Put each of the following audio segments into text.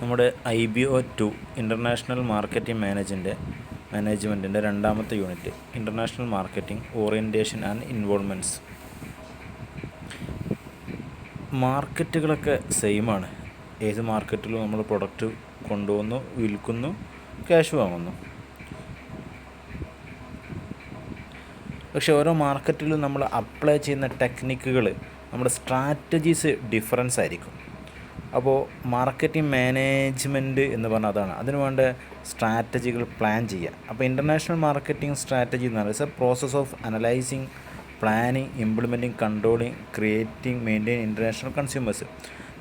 നമ്മുടെ IBO2 international marketing മാനേജ്മെൻറ്റിൻ്റെ രണ്ടാമത്തെ unit international marketing orientation and involvements. മാർക്കറ്റുകളൊക്കെ സെയിമാണ്. ഏത് മാർക്കറ്റിലും നമ്മൾ പ്രൊഡക്റ്റ് കൊണ്ടുവന്നു, വിൽക്കുന്നു, ക്യാഷ് വാങ്ങുന്നു. പക്ഷേ ഓരോ മാർക്കറ്റിലും നമ്മൾ അപ്ലൈ ചെയ്യുന്ന ടെക്നിക്കുകൾ, നമ്മുടെ സ്ട്രാറ്റജീസ് ഡിഫറൻസ് ആയിരിക്കും. അപ്പോൾ മാർക്കറ്റിംഗ് മാനേജ്മെൻറ്റ് എന്ന് പറഞ്ഞാൽ അതാണ്. അതിന് വേണ്ട സ്ട്രാറ്റജികൾ പ്ലാൻ ചെയ്യുക. അപ്പോൾ ഇൻ്റർനാഷണൽ മാർക്കറ്റിംഗ് സ്ട്രാറ്റജി എന്ന് പറയുന്നത് it's A process of analysing, planning, implementing, controlling, creating, maintain international consumers.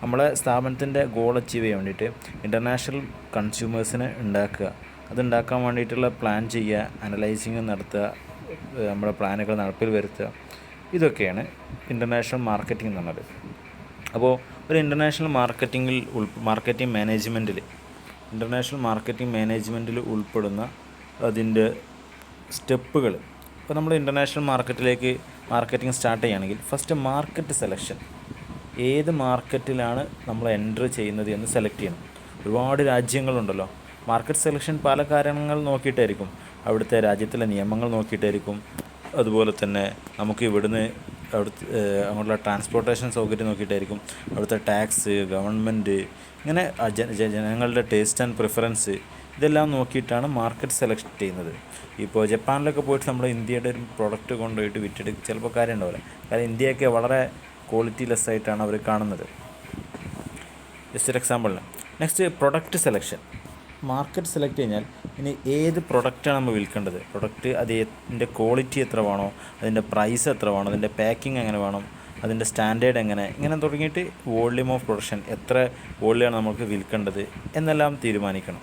നമ്മളെ സ്ഥാപനത്തിൻ്റെ ഗോൾ അച്ചീവ് ചെയ്യാൻ വേണ്ടിയിട്ട് ഇൻ്റർനാഷണൽ കൺസ്യൂമേഴ്സിനെ ഉണ്ടാക്കുക. അതുണ്ടാക്കാൻ വേണ്ടിയിട്ടുള്ള പ്ലാൻ ചെയ്യുക, അനലൈസിങ് നടത്തുക, നമ്മുടെ പ്ലാനുകൾ നടപ്പിൽ വരുത്തുക. ഇതൊക്കെയാണ് ഇൻ്റർനാഷണൽ മാർക്കറ്റിംഗ് എന്ന് പറഞ്ഞത്. അപ്പോൾ ഒരു ഇൻ്റർനാഷണൽ മാർക്കറ്റിംഗ് മാനേജ്മെൻറ്റിൽ ഉൾപ്പെടുന്ന അതിൻ്റെ സ്റ്റെപ്പുകൾ. ഇപ്പോൾ നമ്മൾ ഇൻ്റർനാഷണൽ മാർക്കറ്റിംഗ് സ്റ്റാർട്ട് ചെയ്യുകയാണെങ്കിൽ ഫസ്റ്റ് മാർക്കറ്റ് സെലക്ഷൻ. ഏത് മാർക്കറ്റിലാണ് നമ്മൾ എൻ്റർ ചെയ്യുന്നത് എന്ന് സെലക്ട് ചെയ്യണം. ഒരുപാട് രാജ്യങ്ങളുണ്ടല്ലോ. മാർക്കറ്റ് സെലക്ഷൻ പല കാരണങ്ങൾ നോക്കിയിട്ടായിരിക്കും. അവിടുത്തെ രാജ്യത്തിലെ നിയമങ്ങൾ നോക്കിയിട്ടായിരിക്കും. അതുപോലെ തന്നെ നമുക്ക് ഇവിടുന്ന് അങ്ങോട്ടുള്ള ട്രാൻസ്പോർട്ടേഷൻ സൗകര്യം നോക്കിയിട്ടായിരിക്കും. അവിടുത്തെ ടാക്സ്, ഗവൺമെൻറ്, ഇങ്ങനെ ജനങ്ങളുടെ ടേസ്റ്റ് ആൻഡ് പ്രിഫറൻസ്, ഇതെല്ലാം നോക്കിയിട്ടാണ് മാർക്കറ്റ് സെലക്ട് ചെയ്യുന്നത്. ഇപ്പോൾ ജപ്പാനിലൊക്കെ പോയിട്ട് നമ്മൾ ഇന്ത്യയുടെ ഒരു പ്രോഡക്റ്റ് കൊണ്ടുപോയിട്ട് വിറ്റിട്ട് ചിലപ്പോൾ കാര്യം ഉണ്ടാവില്ല. കാരണം ഇന്ത്യയൊക്കെ വളരെ ക്വാളിറ്റി ലെസ് ആയിട്ടാണ് അവർ കാണുന്നത്. ജസ്റ്റ് ഒരു എക്സാമ്പിളിന്. Next product selection. Market select കഴിഞ്ഞാൽ ഇനി ഏത് പ്രൊഡക്റ്റാണ് നമ്മൾ വിൽക്കേണ്ടത്, പ്രൊഡക്റ്റ് അതിൻ്റെ ക്വാളിറ്റി എത്ര വേണോ, അതിൻ്റെ പ്രൈസ് എത്ര വേണം, അതിൻ്റെ പാക്കിംഗ് എങ്ങനെ വേണം, അതിൻ്റെ സ്റ്റാൻഡേർഡ് എങ്ങനെ, ഇങ്ങനെ തുടങ്ങിയിട്ട് വോള്യൂം ഓഫ് പ്രൊഡക്ഷൻ, എത്ര വോള്യമാണ് നമുക്ക് വിൽക്കേണ്ടത് എന്നെല്ലാം തീരുമാനിക്കണം.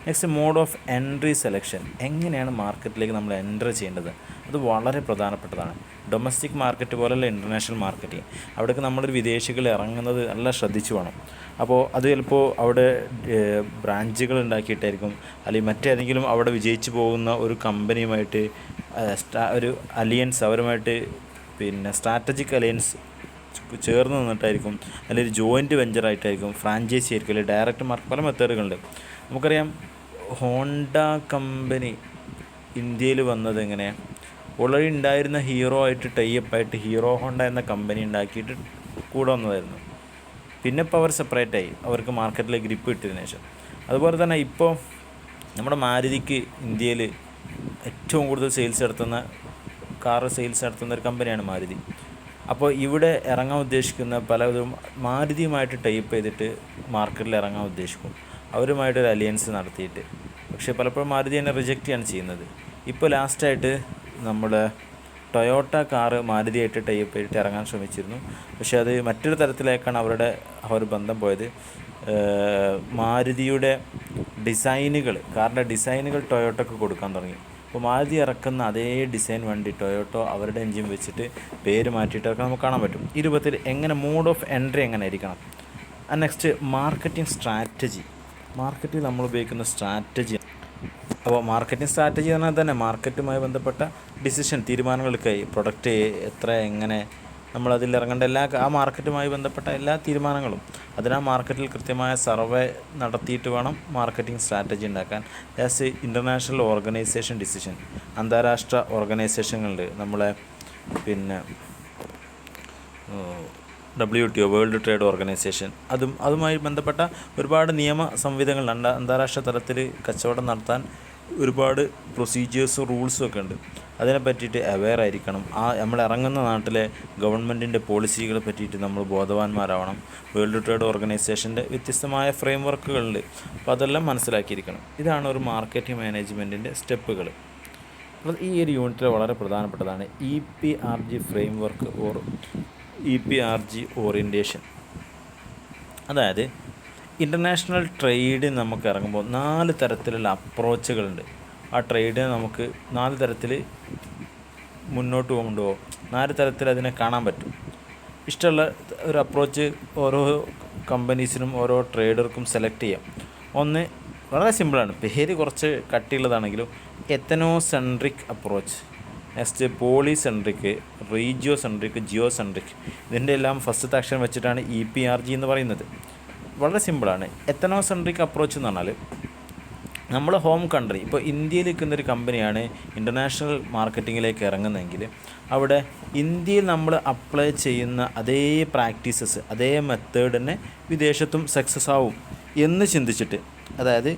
Next mode of entry selection. എങ്ങനെയാണ് മാർക്കറ്റിലേക്ക് നമ്മൾ എൻ്റർ ചെയ്യേണ്ടത്, അത് വളരെ പ്രധാനപ്പെട്ടതാണ്. ഡൊമസ്റ്റിക് മാർക്കറ്റ് പോലെയുള്ള ഇൻ്റർനാഷണൽ മാർക്കറ്റിംഗ്, അവിടേക്ക് നമ്മളൊരു വിദേശികൾ ഇറങ്ങുന്നത് നല്ല ശ്രദ്ധിച്ചു വേണം. അപ്പോൾ അത് ചിലപ്പോൾ അവിടെ ബ്രാഞ്ചുകൾ ഉണ്ടാക്കിയിട്ടായിരിക്കും, അല്ലെങ്കിൽ മറ്റേതെങ്കിലും അവിടെ വിജയിച്ചു പോകുന്ന ഒരു കമ്പനിയുമായിട്ട് ഒരു അലിയൻസ്, അവരുമായിട്ട് സ്ട്രാറ്റജിക് അലയൻസ് ചേർന്ന് നിന്നിട്ടായിരിക്കും, അല്ലെങ്കിൽ ജോയിൻറ്റ് വെഞ്ചറായിട്ടായിരിക്കും, ഫ്രാഞ്ചൈസി ആയിരിക്കും, അല്ലെങ്കിൽ ഡയറക്റ്റ് മാർക്ക്, പല മെത്തേഡുകളുണ്ട്. നമുക്കറിയാം ഹോണ്ട കമ്പനി ഇന്ത്യയിൽ വന്നത് എങ്ങനെയാണ്, ഓൾറെഡി ഉണ്ടായിരുന്ന ഹീറോ ആയിട്ട് ടൈപ്പായിട്ട് ഹീറോ ഹോണ്ട എന്ന കമ്പനി ഉണ്ടാക്കിയിട്ട് കൂടെ വന്നതായിരുന്നു. പിന്നെ ഇപ്പോൾ അവർ സെപ്പറേറ്റായി, അവർക്ക് മാർക്കറ്റിലെ ഗ്രിപ്പ് കിട്ടിയതിനു ശേഷം. അതുപോലെ തന്നെ ഇപ്പോൾ നമ്മുടെ മാരുതിക്ക് ഇന്ത്യയിൽ ഏറ്റവും കൂടുതൽ കാറ് സെയിൽസ് നടത്തുന്ന ഒരു കമ്പനിയാണ് മാരുതി. അപ്പോൾ ഇവിടെ ഇറങ്ങാൻ ഉദ്ദേശിക്കുന്ന പലതും മാരുതിയുമായിട്ട് ടൈപ്പ് ചെയ്തിട്ട് മാർക്കറ്റിൽ ഇറങ്ങാൻ ഉദ്ദേശിക്കും, അവരുമായിട്ടൊരു അലിയൻസ് നടത്തിയിട്ട്. പക്ഷേ പലപ്പോഴും മാരുതി തന്നെ റിജക്റ്റ് ചെയ്യാണ് ചെയ്യുന്നത്. ഇപ്പോൾ ലാസ്റ്റായിട്ട് നമ്മുടെ ടൊയോട്ട കാറ് മാരുതിയായിട്ട് ടൈപ്പ് ചെയ്തിട്ട് ഇറങ്ങാൻ ശ്രമിച്ചിരുന്നു. പക്ഷേ അത് മറ്റൊരു തരത്തിലേക്കാണ് അവർ ബന്ധം പോയത്. മാരുതിയുടെ കാറിൻ്റെ ഡിസൈനുകൾ ടൊയോട്ടോക്ക് കൊടുക്കാൻ തുടങ്ങി. അപ്പോൾ മാരുതി ഇറക്കുന്ന അതേ ഡിസൈൻ വണ്ടി ടൊയോട്ടോ അവരുടെ എൻജിൻ വെച്ചിട്ട് പേര് മാറ്റിയിട്ടൊക്കെ നമുക്ക് കാണാൻ പറ്റും. ഈ രൂപത്തിൽ എങ്ങനെ മോഡ് ഓഫ് എൻട്രി എങ്ങനെ ആയിരിക്കണം. Next marketing strategy. മാർക്കറ്റിൽ നമ്മൾ ഉപയോഗിക്കുന്ന സ്ട്രാറ്റജി. അപ്പോൾ മാർക്കറ്റിംഗ് സ്ട്രാറ്റജി പറഞ്ഞാൽ തന്നെ മാർക്കറ്റുമായി ബന്ധപ്പെട്ട തീരുമാനങ്ങൾക്കായി പ്രൊഡക്റ്റ് എത്ര, എങ്ങനെ നമ്മളതിൽ ഇറങ്ങേണ്ട ആ മാർക്കറ്റുമായി ബന്ധപ്പെട്ട എല്ലാ തീരുമാനങ്ങളും അതിനാ മാർക്കറ്റിൽ കൃത്യമായ സർവേ നടത്തിയിട്ട് വേണം മാർക്കറ്റിംഗ് സ്ട്രാറ്റജി ഉണ്ടാക്കാൻ. As international organisation decision. അന്താരാഷ്ട്ര ഓർഗനൈസേഷനുകളുണ്ട്, നമ്മളെ WTO, വേൾഡ് ട്രേഡ് ഓർഗനൈസേഷൻ, അതുമായി ബന്ധപ്പെട്ട ഒരുപാട് നിയമ സംവിധാനങ്ങളുണ്ട്. അന്താരാഷ്ട്ര തലത്തിൽ കച്ചവടം നടത്താൻ ഒരുപാട് പ്രൊസീജിയേഴ്സും റൂൾസും ഒക്കെ ഉണ്ട്. അതിനെ പറ്റിയിട്ട് അവെയർ ആയിരിക്കണം. നമ്മൾ ഇറങ്ങുന്ന നാട്ടിലെ ഗവൺമെൻറ്റിൻ്റെ പോളിസികളെ പറ്റിയിട്ട് നമ്മൾ ബോധവാന്മാരാവണം. വേൾഡ് ട്രേഡ് ഓർഗനൈസേഷൻ്റെ വ്യത്യസ്തമായ ഫ്രെയിം വർക്കുകളുണ്ട്. അപ്പോൾ അതെല്ലാം മനസ്സിലാക്കിയിരിക്കണം. ഇതാണ് ഒരു മാർക്കറ്റിംഗ് മാനേജ്മെൻറ്റിൻ്റെ സ്റ്റെപ്പുകൾ. അപ്പോൾ ഈ ഒരു യൂണിറ്റിൽ വളരെ പ്രധാനപ്പെട്ടതാണ് EPRG frame work or EPRG orientation. അതായത് ഇൻ്റർനാഷണൽ ട്രേഡിന് നമുക്ക് ഇറങ്ങുമ്പോൾ 4 തരത്തിലുള്ള അപ്രോച്ചുകളുണ്ട്. ആ ട്രേഡിനെ നമുക്ക് 4 തരത്തിൽ മുന്നോട്ട് കൊണ്ടുപോകും. 4 തരത്തിൽ അതിനെ കാണാൻ പറ്റും. ഇഷ്ടമുള്ള ഒരു അപ്രോച്ച് ഓരോ കമ്പനീസിനും ഓരോ ട്രേഡർക്കും സെലക്ട് ചെയ്യാം. ഒന്ന് വളരെ സിമ്പിളാണ്, പേര് കുറച്ച് കട്ടിയുള്ളതാണെങ്കിലും ethnocentric approach. Next polycentric, regiocentric, geocentric. ഇതിൻ്റെ എല്ലാം ഫസ്റ്റത്തെ അക്ഷരം വെച്ചിട്ടാണ് EPRG എന്ന് പറയുന്നത്. വളരെ സിമ്പിളാണ്. എത്തനോസെൻട്രിക് അപ്രോച്ച് എന്ന് പറഞ്ഞാൽ നമ്മൾ ഹോം കൺട്രി, ഇപ്പോൾ ഇന്ത്യയിൽ നിൽക്കുന്നൊരു കമ്പനിയാണ് ഇൻ്റർനാഷണൽ മാർക്കറ്റിങ്ങിലേക്ക് ഇറങ്ങുന്നതെങ്കിൽ അവിടെ ഇന്ത്യയിൽ നമ്മൾ അപ്ലൈ ചെയ്യുന്ന അതേ പ്രാക്ടീസസ്, അതേ മെത്തേഡ് തന്നെ വിദേശത്തും സക്സസ് ആവും എന്ന് ചിന്തിച്ചിട്ട്, അതായത്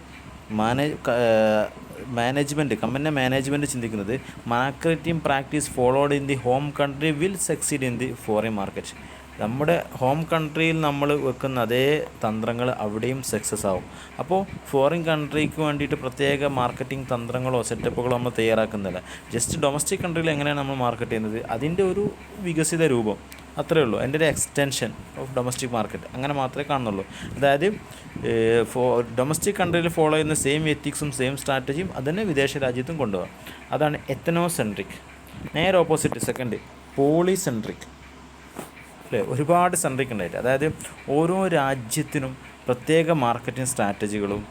കമ്പനിയുടെ മാനേജ്മെൻറ്റ് ചിന്തിക്കുന്നത് marketing practice followed in the home country will succeed in the foreign market. നമ്മുടെ ഹോം കൺട്രിയിൽ നമ്മൾ വെക്കുന്ന അതേ തന്ത്രങ്ങൾ അവിടെയും സക്സസ് ആവും. അപ്പോൾ ഫോറിൻ കൺട്രിക്ക് വേണ്ടിയിട്ട് പ്രത്യേക മാർക്കറ്റിംഗ് തന്ത്രങ്ങളോ സെറ്റപ്പുകളോ നമ്മൾ തയ്യാറാക്കുന്നില്ല. ജസ്റ്റ് ഡൊമസ്റ്റിക് കൺട്രിയിൽ എങ്ങനെയാണ് നമ്മൾ മാർക്കറ്റ് ചെയ്യുന്നത് അതിൻ്റെ ഒരു വികസിത രൂപം, അത്രയേ ഉള്ളൂ. അതിൻ്റെ ഒരു എക്സ്റ്റൻഷൻ ഓഫ് ഡൊമസ്റ്റിക് മാർക്കറ്റ്, അങ്ങനെ മാത്രമേ കാണുന്നുള്ളൂ. അതായത് ഡൊമസ്റ്റിക് കൺട്രിയിൽ ഫോളോ ചെയ്യുന്ന സെയിം എത്തിക്സും സെയിം സ്ട്രാറ്റജിയും അതുതന്നെ വിദേശ രാജ്യത്തും കൊണ്ടുപോകാം. അതാണ് എത്തനോസെൻട്രിക്. നേരെ ഓപ്പോസിറ്റ് സെക്കൻഡ് പോളിസെൻട്രിക്, അല്ലേ? ഒരുപാട് സെൻട്രിക് ഉണ്ടായിട്ട്, അതായത് ഓരോ രാജ്യത്തിനും പ്രത്യേക മാർക്കറ്റിംഗ് സ്ട്രാറ്റജികളും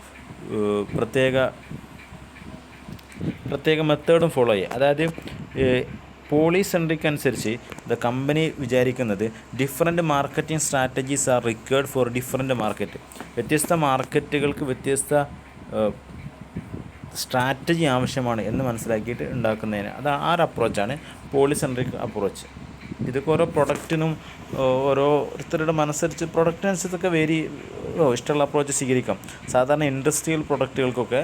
പ്രത്യേക മെത്തേഡും ഫോളോ ചെയ്യുക. അതായത് പോളിസെൻട്രിക് അനുസരിച്ച് ദ കമ്പനി വിചാരിക്കുന്നത് different marketing strategies are required for different market. വ്യത്യസ്ത മാർക്കറ്റുകൾക്ക് വ്യത്യസ്ത സ്ട്രാറ്റജി ആവശ്യമാണ് എന്ന് മനസ്സിലാക്കിയിട്ട് ഉണ്ടാക്കുന്നതിന് ആ ഒരു അപ്രോച്ചാണ് പോളിസെൻട്രിക് അപ്രോച്ച്. ഇതൊക്കെ ഓരോ പ്രൊഡക്റ്റിനും ഓരോരുത്തരുടെ പ്രൊഡക്റ്റിനനുസരിച്ചൊക്കെ ഇഷ്ടമുള്ള അപ്രോച്ച് സ്വീകരിക്കാം. സാധാരണ ഇൻഡസ്ട്രിയൽ പ്രൊഡക്റ്റുകൾക്കൊക്കെ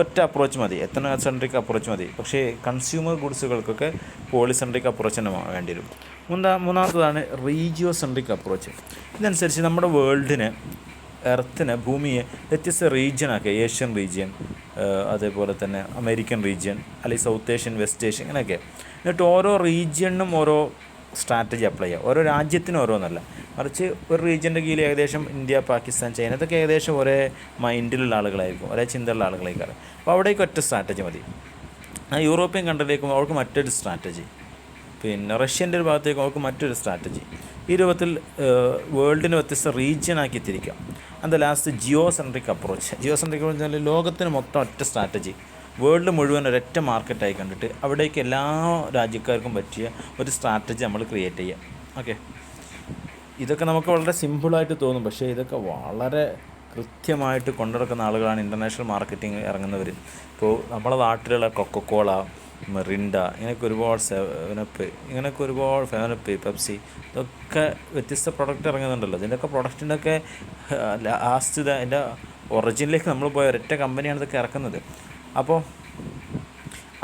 ഒറ്റ അപ്രോച്ച് മതി, എത്തനോസെൻട്രിക് അപ്രോച്ച് മതി. പക്ഷേ കൺസ്യൂമർ ഗുഡ്സുകൾക്കൊക്കെ പോളിസെൻട്രിക് അപ്രോച്ച് തന്നെ വേണ്ടി വരും. മൂന്നാമത്തതാണ് റീജിയോസെൻട്രിക് അപ്രോച്ച്. ഇതനുസരിച്ച് നമ്മുടെ എർത്തിനെ, ഭൂമിയെ വ്യത്യസ്ത റീജിയനാക്കുക. ഏഷ്യൻ റീജിയൻ, അതേപോലെ തന്നെ അമേരിക്കൻ റീജിയൻ, അല്ലെങ്കിൽ സൗത്ത് ഏഷ്യൻ, വെസ്റ്റ് ഏഷ്യൻ, ഇങ്ങനെയൊക്കെ. എന്നിട്ട് ഓരോ റീജിയണിനും ഓരോ സ്ട്രാറ്റജി അപ്ലൈ ചെയ്യുക. ഓരോ രാജ്യത്തിനും ഓരോന്നല്ല, മറിച്ച് ഒരു റീജിയൻ്റെ കീഴിൽ ഏകദേശം ഇന്ത്യ, പാകിസ്ഥാൻ, ചൈന ഇതൊക്കെ ഏകദേശം ഒരേ മൈൻഡിലുള്ള ആളുകളായിരിക്കും, ഒരേ ചിന്തയുള്ള ആളുകളായിരിക്കും. അപ്പോൾ അവിടേക്ക് ഒറ്റ സ്ട്രാറ്റജി മതി. യൂറോപ്യൻ കൺട്രിയിലേക്കും അവർക്ക് മറ്റൊരു സ്ട്രാറ്റജി, പിന്നെ റഷ്യൻ്റെ ഒരു ഭാഗത്തേക്കും അവർക്ക് മറ്റൊരു സ്ട്രാറ്റജി. ഈ രൂപത്തിൽ വേൾഡിനെ വ്യത്യസ്ത റീജിയനാക്കി തിരിക്കാം. അത് last geocentric approach. Geocentric approach എന്ന് പറഞ്ഞാൽ ലോകത്തിന് മൊത്തം ഒറ്റ സ്ട്രാറ്റജി, വേൾഡ് മുഴുവൻ ഒരൊറ്റ മാർക്കറ്റായി കണ്ടിട്ട് അവിടേക്ക് എല്ലാ രാജ്യക്കാർക്കും പറ്റിയ ഒരു സ്ട്രാറ്റജി നമ്മൾ ക്രിയേറ്റ് ചെയ്യാം. ഓക്കെ, ഇതൊക്കെ നമുക്ക് വളരെ സിമ്പിളായിട്ട് തോന്നും, പക്ഷേ ഇതൊക്കെ വളരെ കൃത്യമായിട്ട് കൊണ്ടുനടക്കുന്ന ആളുകളാണ് ഇൻ്റർനാഷണൽ മാർക്കറ്റിംഗ് ഇറങ്ങുന്നവർ. ഇപ്പോൾ നമ്മളെ നാട്ടിലുള്ള കൊക്കക്കോള, മിറിൻഡ, ഇങ്ങനെയൊക്കെ ഒരുപാട് ഇങ്ങനെയൊക്കെ ഒരുപാട് പെപ്സി, ഇതൊക്കെ വ്യത്യസ്ത പ്രൊഡക്റ്റ് ഇറങ്ങുന്നുണ്ടല്ലോ. ഇതിൻ്റെയൊക്കെ പ്രൊഡക്റ്റിൻ്റെയൊക്കെ ലാസ്റ്റ് അതിൻ്റെ ഒറിജിനിലേക്ക് നമ്മൾ പോയ ഒരൊറ്റ കമ്പനിയാണ് ഇതൊക്കെ ഇറക്കുന്നത്. അപ്പോൾ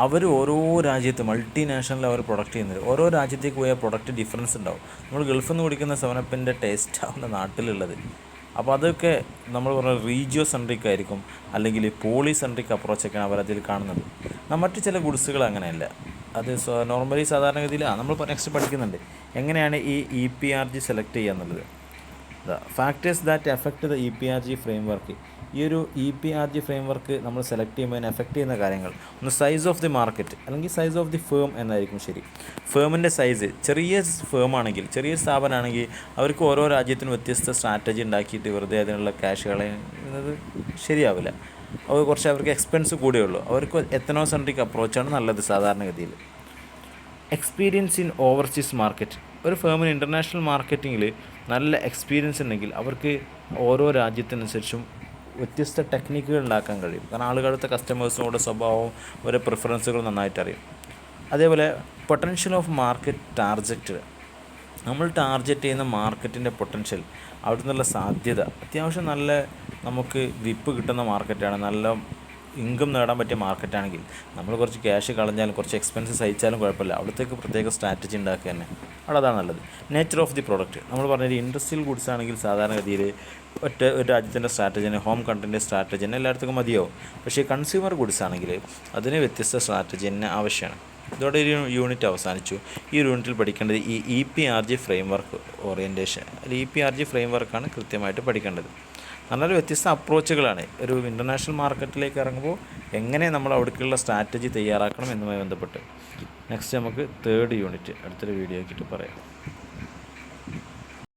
അവർ ഓരോ രാജ്യത്ത് മൾട്ടിനാഷണൽ അവർ പ്രൊഡക്റ്റ് ചെയ്യുന്നത്, ഓരോ രാജ്യത്തേക്ക് പോയാൽ പ്രൊഡക്റ്റ് ഡിഫറൻസ് ഉണ്ടാവും. നമ്മൾ ഗൾഫിൽ നിന്ന് കുടിക്കുന്ന 7-Upൻ്റെ ടേസ്റ്റ് ആവുന്ന നാട്ടിലുള്ളത്. അപ്പോൾ അതൊക്കെ നമ്മൾ പറഞ്ഞ റീജിയോസെൻട്രിക് ആയിരിക്കും, അല്ലെങ്കിൽ പോളിസെൻട്രിക് അപ്രോച്ചൊക്കെയാണ് അവരതിൽ കാണുന്നത്. മറ്റ് ചില ഗുഡ്സുകൾ അങ്ങനെയല്ല. അത് നോർമലി സാധാരണഗതിയിൽ നമ്മൾ നെക്സ്റ്റ് പഠിക്കുന്നുണ്ട് എങ്ങനെയാണ് ഈ EPRG സെലക്ട് ചെയ്യുക എന്നുള്ളത്. Factors that effect the EPRG framework. ഈ ഒരു EPRG ഫ്രെയിംവർക്ക് നമ്മൾ സെലക്ട് ചെയ്യുമ്പോൾ അതിനെ എഫക്റ്റ് ചെയ്യുന്ന കാര്യങ്ങൾ, ഒന്ന് സൈസ് ഓഫ് ദി മാർക്കറ്റ് അല്ലെങ്കിൽ സൈസ് ഓഫ് ദി ഫേം എന്നായിരിക്കും ശരി. ഫേമിൻ്റെ സൈസ്, ചെറിയ ഫേമാണെങ്കിൽ, ചെറിയ സ്ഥാപനമാണെങ്കിൽ അവർക്ക് ഓരോ രാജ്യത്തിനും വ്യത്യസ്ത സ്ട്രാറ്റജി ഉണ്ടാക്കിയിട്ട് വെറുതെ അതിനുള്ള ക്യാഷ് കളയുന്നത് ശരിയാവില്ല. അത് കുറച്ച് അവർക്ക് എക്സ്പെൻസ് കൂടിയുള്ളൂ. അവർക്ക് എത്തനോസെൻട്രിക് അപ്രോച്ചാണ് നല്ലത് സാധാരണഗതിയിൽ. Experience in overseas market. ഒരു ഫേമിന് ഇൻ്റർനാഷണൽ മാർക്കറ്റിങ്ങിൽ നല്ല എക്സ്പീരിയൻസ് ഉണ്ടെങ്കിൽ അവർക്ക് ഓരോ രാജ്യത്തിനനുസരിച്ചും വ്യത്യസ്ത ടെക്നിക്കുകൾ ഉണ്ടാക്കാൻ കഴിയും. കാരണം ആളുകളുടെ കസ്റ്റമേഴ്സിനോട് സ്വഭാവവും ഓരോ പ്രിഫറൻസുകൾ നന്നായിട്ട് അറിയും. അതേപോലെ പൊട്ടൻഷ്യൽ ഓഫ് മാർക്കറ്റ് ടാർഗറ്റ്. നമ്മൾ ടാർഗറ്റ് ചെയ്യുന്ന മാർക്കറ്റിൻ്റെ പൊട്ടൻഷ്യൽ, അവിടെ നിന്നുള്ള സാധ്യത, അത്യാവശ്യം നല്ല നമുക്ക് വിപ്പ് കിട്ടുന്ന മാർക്കറ്റാണ്, നല്ല ഇൻകം നേടാൻ പറ്റിയ മാർക്കറ്റാണെങ്കിൽ നമ്മൾ കുറച്ച് ക്യാഷ് കളഞ്ഞാലും കുറച്ച് എക്സ്പെൻസ് സഹിച്ചാലും കുഴപ്പമില്ല, അവിടത്തേക്ക് പ്രത്യേക സ്ട്രാറ്റജി ഉണ്ടാക്കുക തന്നെ, അവിടെ അതാണ് നല്ലത്. Nature of the product. നമ്മൾ പറഞ്ഞൊരു ഇൻഡസ്ട്രിയൽ ഗുഡ്സ് ആണെങ്കിൽ സാധാരണഗതിയിൽ ഒരു രാജ്യത്തിൻ്റെ സ്ട്രാറ്റജിനെ, ഹോം കൺട്രീൻ്റെ സ്ട്രാറ്റജിനെ എല്ലായിടത്തും മതിയാവും. പക്ഷേ കൺസ്യൂമർ ഗുഡ്സ് ആണെങ്കിൽ അതിന് വ്യത്യസ്ത സ്ട്രാറ്റജി തന്നെ ആവശ്യമാണ്. ഇതോടെ ഒരു യൂണിറ്റ് അവസാനിച്ചു. ഈ യൂണിറ്റിൽ പഠിക്കേണ്ടത് ഈ EPRG ഫ്രെയിംവർക്ക് ഓറിയൻറ്റേഷൻ, അല്ലെങ്കിൽ EPRG ഫ്രെയിംവർക്കാണ് കൃത്യമായിട്ട് പഠിക്കേണ്ടത്. നല്ലൊരു വ്യത്യസ്ത അപ്രോച്ചുകളാണ് ഒരു ഇൻ്റർനാഷണൽ മാർക്കറ്റിലേക്ക് ഇറങ്ങുമ്പോൾ എങ്ങനെ നമ്മൾ അവിടേക്കുള്ള സ്ട്രാറ്റജി തയ്യാറാക്കണം എന്നുമായി ബന്ധപ്പെട്ട്. നെക്സ്റ്റ് നമുക്ക് 3rd യൂണിറ്റ് അടുത്തൊരു വീഡിയോ ആക്കിയിട്ട് പറയാം.